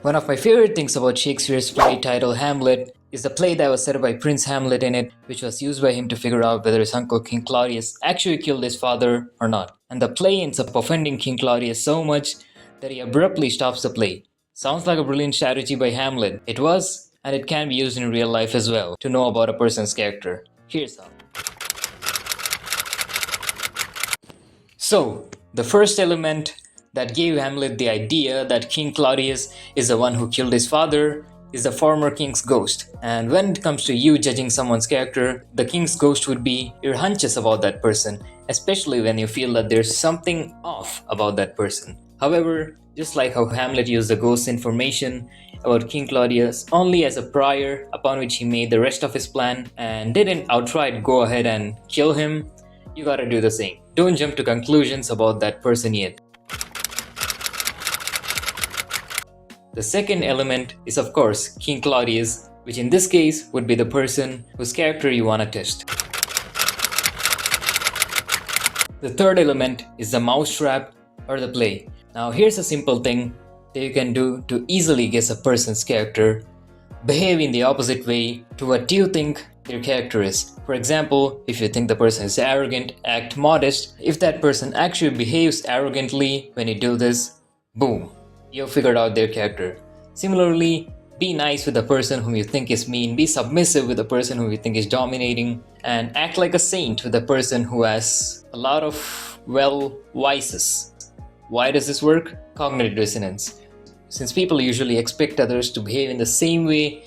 One of my favorite things about Shakespeare's play titled Hamlet is the play that was set up by Prince Hamlet in it, which was used by him to figure out whether his uncle King Claudius actually killed his father or not. And the play ends up offending King Claudius so much that he abruptly stops the play. Sounds like a brilliant strategy by Hamlet. It was, and it can be used in real life as well to know about a person's character. Here's how. So, the first element that gave Hamlet the idea that King Claudius is the one who killed his father is the former king's ghost. And when it comes to you judging someone's character, the king's ghost would be your hunches about that person, especially when you feel that there's something off about that person. However, just like how Hamlet used the ghost's information about King Claudius only as a prior upon which he made the rest of his plan and didn't outright go ahead and kill him, you gotta do the same. Don't jump to conclusions about that person yet. The second element is of course King Claudius, which in this case would be the person whose character you want to test. The third element is the mousetrap or the play. Now here's a simple thing that you can do to easily guess a person's character. Behave in the opposite way to what you think their character is. For example, if you think the person is arrogant, act modest. If that person actually behaves arrogantly when you do this, boom, you've figured out their character. Similarly, be nice with the person whom you think is mean, be submissive with the person whom you think is dominating, and act like a saint with the person who has a lot of, well, vices. Why does this work? Cognitive dissonance. Since people usually expect others to behave in the same way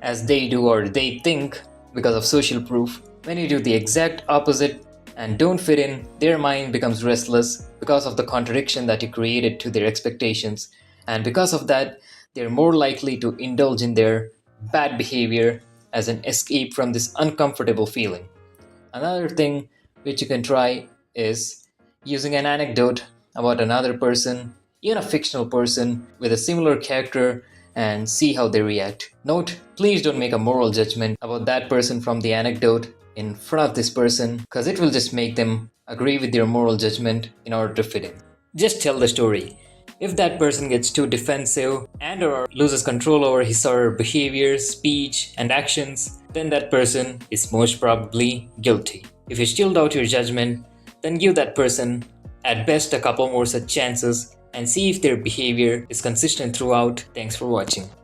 as they do or they think because of social proof, when you do the exact opposite and don't fit in, their mind becomes restless because of the contradiction that you created to their expectations. And because of that, they're more likely to indulge in their bad behavior as an escape from this uncomfortable feeling. Another thing which you can try is using an anecdote about another person, even a fictional person with a similar character, and see how they react. Note, please don't make a moral judgment about that person from the anecdote in front of this person, because it will just make them agree with your moral judgment in order to fit in. Just tell the story. If that person gets too defensive and or loses control over his or her behavior, speech, and actions, then that person is most probably guilty. If you still doubt your judgment, then give that person at best a couple more such chances and see if their behavior is consistent throughout. Thanks for watching.